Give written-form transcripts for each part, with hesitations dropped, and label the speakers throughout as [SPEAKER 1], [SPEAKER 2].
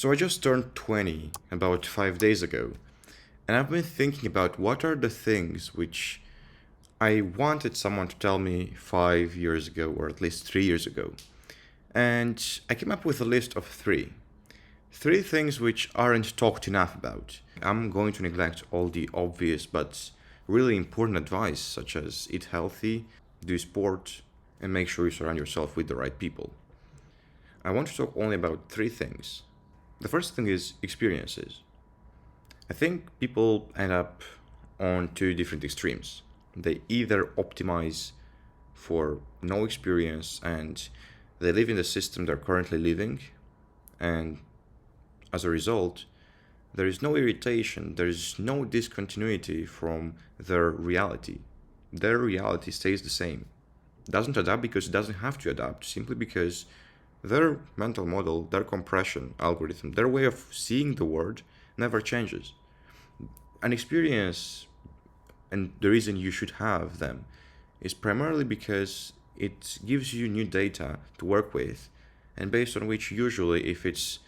[SPEAKER 1] So I just turned 20 about 5 days ago, and I've been thinking about what are the things which I wanted someone to tell me 5 years ago, or at least 3 years ago. And I came up with a list of three. Three things which aren't talked enough about. I'm going to neglect all the obvious but really important advice, such as eat healthy, do sport, and make sure you surround yourself with the right people. I want to talk only about three things. The first thing is experiences. I think people end up on two different extremes. They either optimize for no experience and they live in the system they're currently living, and as a result, there is no irritation, there is no discontinuity from their reality. Their reality stays the same. It doesn't adapt because it doesn't have to adapt, simply because their mental model, their compression algorithm, their way of seeing the world never changes. An experience, and the reason you should have them, is primarily because it gives you new data to work with, and based on which, usually, if it's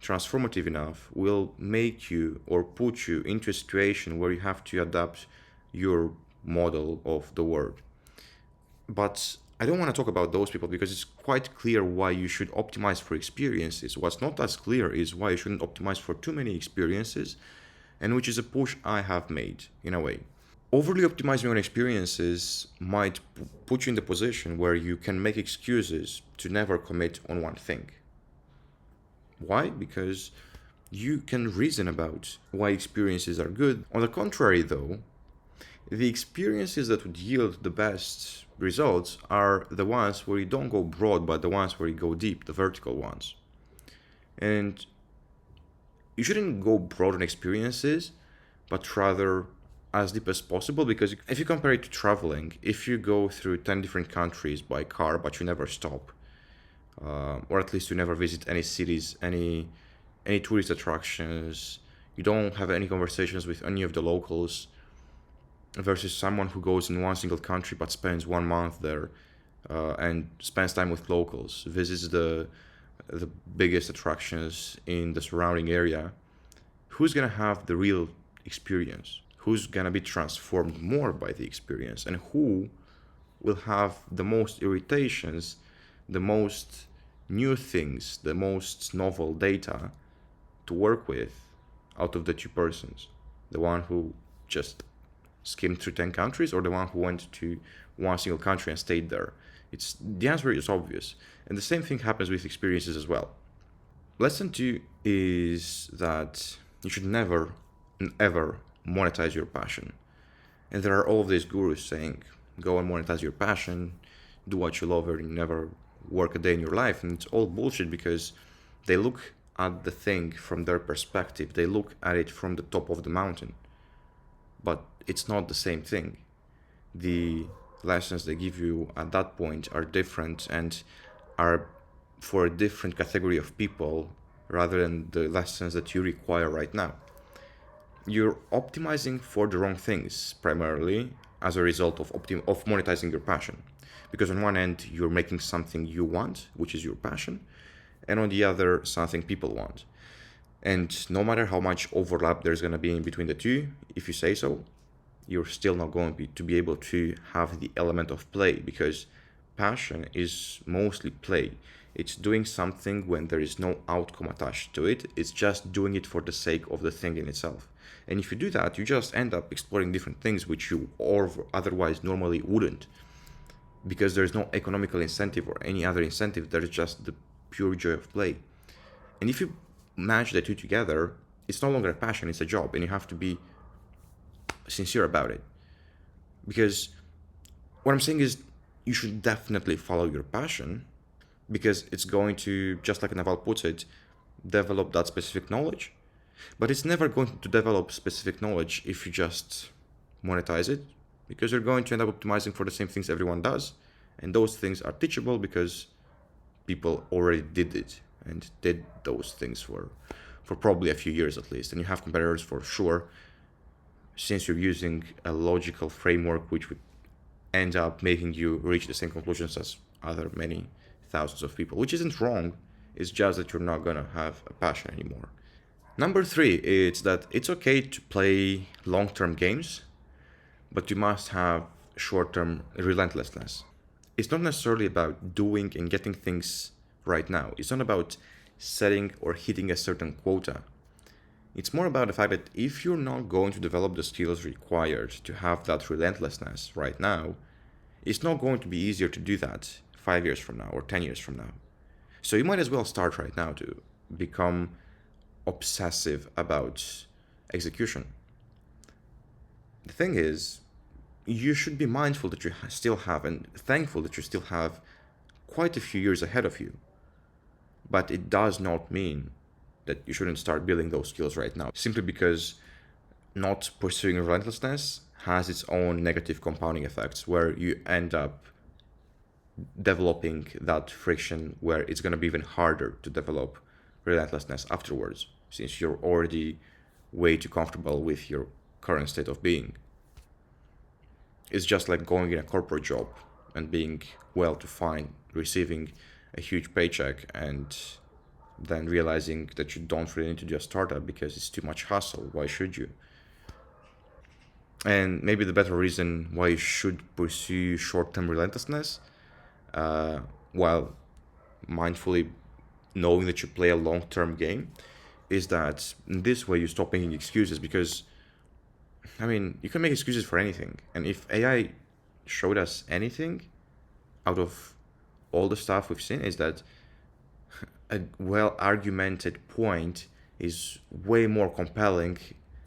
[SPEAKER 1] transformative enough, will make you or put you into a situation where you have to adapt your model of the world. But I don't want to talk about those people because it's quite clear why you should optimize for experiences. What's not as clear is why you shouldn't optimize for too many experiences, and which is a push I have made in a way. Overly optimizing on experiences might put you in the position where you can make excuses to never commit on one thing. Why? Because you can reason about why experiences are good. On the contrary, though, the experiences that would yield the best results are the ones where you don't go broad, but the ones where you go deep, the vertical ones. And you shouldn't go broad on experiences, but rather as deep as possible, because if you compare it to traveling, if you go through 10 different countries by car, but you never stop, or at least you never visit any cities, any tourist attractions, you don't have any conversations with any of the locals, versus someone who goes in one single country but spends 1 month there, and spends time with locals, visits the biggest attractions in the surrounding area, who's gonna have the real experience? Who's gonna be transformed more by the experience? And who will have the most irritations, the most new things, the most novel data to work with out of the two persons? The one who just skimmed through 10 countries, or the one who went to one single country and stayed there? It's the answer is obvious. And the same thing happens with experiences as well. Lesson two is that you should never and ever monetize your passion. And there are all of these gurus saying, go and monetize your passion, do what you love, or you never work a day in your life. And it's all bullshit, because they look at the thing from their perspective. They look at it from the top of the mountain. But it's not the same thing. The lessons they give you at that point are different and are for a different category of people rather than the lessons that you require right now. You're optimizing for the wrong things primarily as a result of of monetizing your passion. Because on one end, you're making something you want, which is your passion, and on the other, something people want. And no matter how much overlap there's going to be in between the two, if you say so, you're still not going to be able to have the element of play, because passion is mostly play. It's doing something when there is no outcome attached to it. It's just doing it for the sake of the thing in itself. And if you do that, you just end up exploring different things which you or otherwise normally wouldn't, because there's no economical incentive or any other incentive. There's just the pure joy of play. And if you match the two together, it's no longer a passion, it's a job, and you have to be sincere about it. Because what I'm saying is, you should definitely follow your passion, because it's going to, just like Naval puts it, develop that specific knowledge. But it's never going to develop specific knowledge if you just monetize it, because you're going to end up optimizing for the same things everyone does. And those things are teachable because people already did it and did those things for probably a few years at least. And you have competitors for sure, since you're using a logical framework which would end up making you reach the same conclusions as other many thousands of people, which isn't wrong. It's just that you're not gonna have a passion anymore. Number three is that it's okay to play long-term games, but you must have short-term relentlessness. It's not necessarily about doing and getting things right now. It's not about setting or hitting a certain quota. It's more about the fact that if you're not going to develop the skills required to have that relentlessness right now, it's not going to be easier to do that 5 years from now or 10 years from now. So you might as well start right now to become obsessive about execution. The thing is, you should be mindful that you still have and thankful that you still have quite a few years ahead of you. But it does not mean that you shouldn't start building those skills right now, simply because not pursuing relentlessness has its own negative compounding effects where you end up developing that friction where it's going to be even harder to develop relentlessness afterwards, since you're already way too comfortable with your current state of being. It's just like going in a corporate job and being well to fine, receiving a huge paycheck, and then realizing that you don't really need to do a startup because it's too much hassle. Why should you? And maybe the better reason why you should pursue short-term relentlessness, while mindfully knowing that you play a long-term game, is that in this way you stop making excuses. Because I mean, you can make excuses for anything, and if AI showed us anything out of all the stuff we've seen, is that a well argumented point is way more compelling,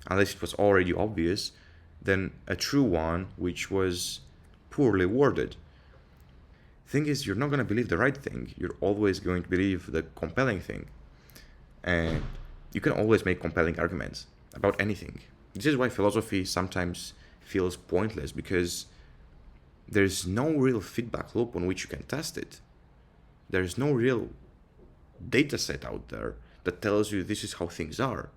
[SPEAKER 1] unless it was already obvious, than a true one which was poorly worded. Thing is, you're not going to believe the right thing. You're always going to believe the compelling thing. And you can always make compelling arguments about anything. This is why philosophy sometimes feels pointless, because there's no real feedback loop on which you can test it. There's no real data set out there that tells you this is how things are.